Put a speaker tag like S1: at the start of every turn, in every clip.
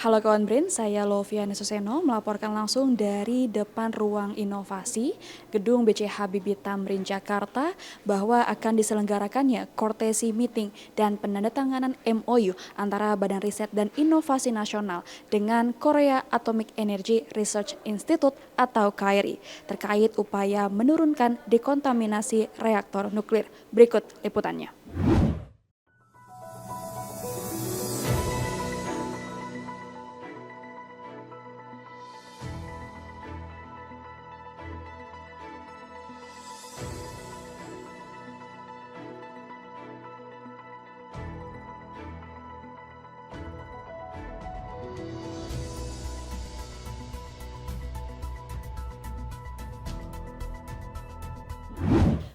S1: Halo kawan BRIN, saya Loviana Suseno melaporkan langsung dari depan ruang inovasi Gedung BC Habibie Tamrin Jakarta bahwa akan diselenggarakannya Kortesi Meeting dan penandatanganan MOU antara Badan Riset dan Inovasi Nasional dengan Korea Atomic Energy Research Institute atau KRI terkait upaya menurunkan dekontaminasi reaktor nuklir. Berikut liputannya.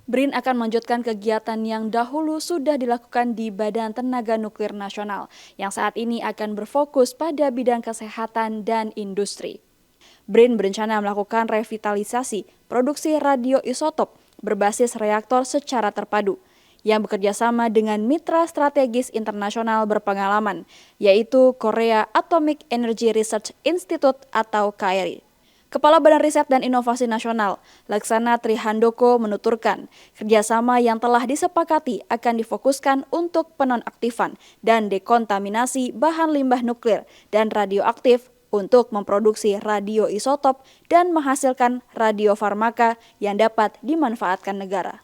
S1: BRIN akan melanjutkan kegiatan yang dahulu sudah dilakukan di Badan Tenaga Nuklir Nasional, yang saat ini akan berfokus pada bidang kesehatan dan industri. BRIN berencana melakukan revitalisasi produksi radioisotop berbasis reaktor secara terpadu, yang bekerja sama dengan mitra strategis internasional berpengalaman, yaitu Korea Atomic Energy Research Institute atau KRI. Kepala Badan Riset dan Inovasi Nasional, Laksana Trihandoko menuturkan, kerjasama yang telah disepakati akan difokuskan untuk penonaktifan dan dekontaminasi bahan limbah nuklir dan radioaktif untuk memproduksi radioisotop dan menghasilkan radiofarmaka yang dapat dimanfaatkan negara.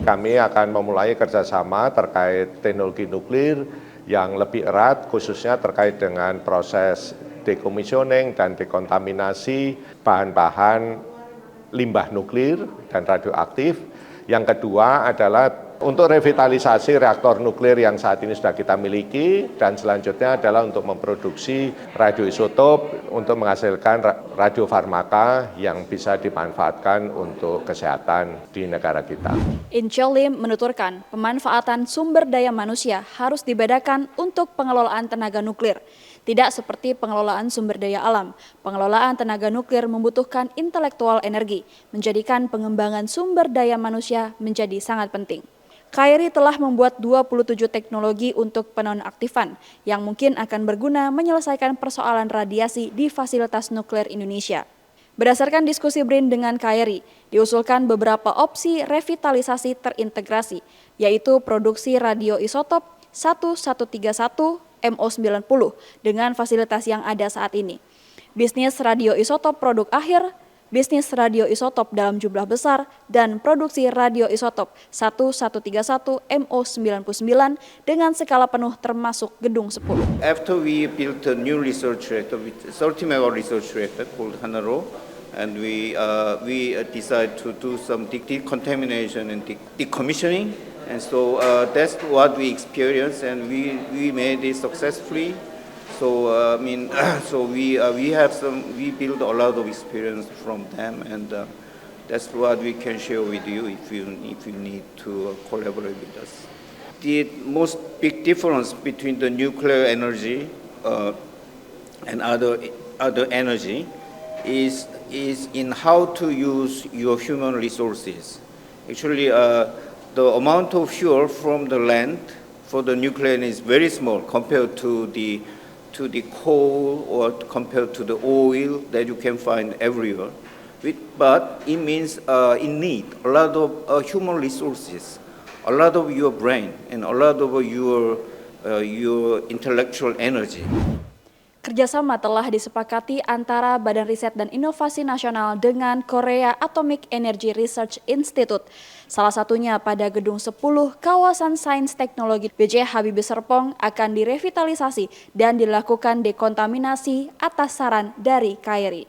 S2: Kami akan memulai kerjasama terkait teknologi nuklir yang lebih erat, khususnya terkait dengan proses dekomisioning dan dekontaminasi bahan-bahan limbah nuklir dan radioaktif. Yang kedua adalah untuk revitalisasi reaktor nuklir yang saat ini sudah kita miliki, dan selanjutnya adalah untuk memproduksi radioisotop untuk menghasilkan radiofarmaka yang bisa dimanfaatkan untuk kesehatan di negara kita.
S1: Incho Lim menuturkan pemanfaatan sumber daya manusia harus dibedakan untuk pengelolaan tenaga nuklir. Tidak seperti pengelolaan sumber daya alam, pengelolaan tenaga nuklir membutuhkan intelektual energi, menjadikan pengembangan sumber daya manusia menjadi sangat penting. KRI telah membuat 27 teknologi untuk penonaktifan yang mungkin akan berguna menyelesaikan persoalan radiasi di fasilitas nuklir Indonesia. Berdasarkan diskusi BRIN dengan KRI, diusulkan beberapa opsi revitalisasi terintegrasi, yaitu produksi radioisotop 1131 MO90 dengan fasilitas yang ada saat ini, bisnis radioisotop produk akhir, bisnis radioisotop dalam jumlah besar, dan produksi radioisotop 1131 MO99 dengan skala penuh termasuk gedung 10.
S3: After we built a new research reactor, 30 megawatt research reactor called Hanaro, and we decided to do some decontamination and decommissioning, and so that's what we experienced, and we made it successfully. So so we build a lot of experience from them, and that's what we can share with you if you need to collaborate with us. The most big difference between the nuclear energy and other energy is in how to use your human resources. Actually, the amount of fuel from the land for the nuclear is very small compared to the coal or compared to the oil that you can find everywhere. But it means it need a lot of human resources, a lot of your brain, and a lot of your intellectual energy.
S1: Kerjasama telah disepakati antara Badan Riset dan Inovasi Nasional dengan Korea Atomic Energy Research Institute. Salah satunya pada Gedung 10 Kawasan Sains Teknologi BC Habibie Serpong akan direvitalisasi dan dilakukan dekontaminasi atas saran dari KRI.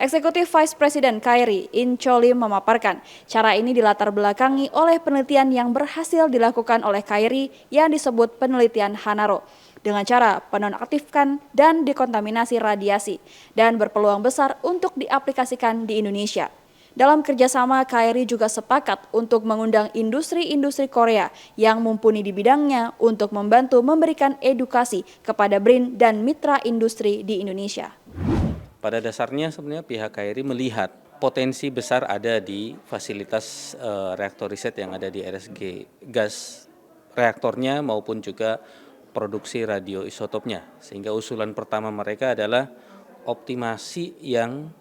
S1: Eksekutif Vice President KRI, Incho Lim memaparkan, cara ini dilatar belakangi oleh penelitian yang berhasil dilakukan oleh KRI yang disebut penelitian Hanaro, dengan cara penonaktifkan dan dekontaminasi radiasi, dan berpeluang besar untuk diaplikasikan di Indonesia. Dalam kerjasama, KRI juga sepakat untuk mengundang industri-industri Korea yang mumpuni di bidangnya untuk membantu memberikan edukasi kepada BRIN dan mitra industri di Indonesia.
S4: Pada dasarnya sebenarnya pihak KRI melihat potensi besar ada di fasilitas reaktor riset yang ada di RSG, gas reaktornya maupun juga produksi radioisotopnya. Sehingga usulan pertama mereka adalah optimasi yang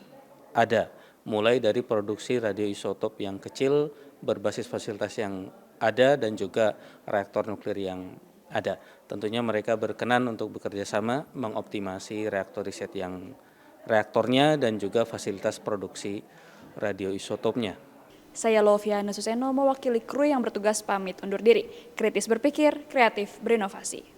S4: ada, mulai dari produksi radioisotop yang kecil berbasis fasilitas yang ada dan juga reaktor nuklir yang ada. Tentunya mereka berkenan untuk bekerja sama mengoptimasi reaktornya dan juga fasilitas produksi radioisotopnya.
S1: Saya Lovia Nasuseno mewakili kru yang bertugas pamit undur diri. Kritis berpikir, kreatif berinovasi.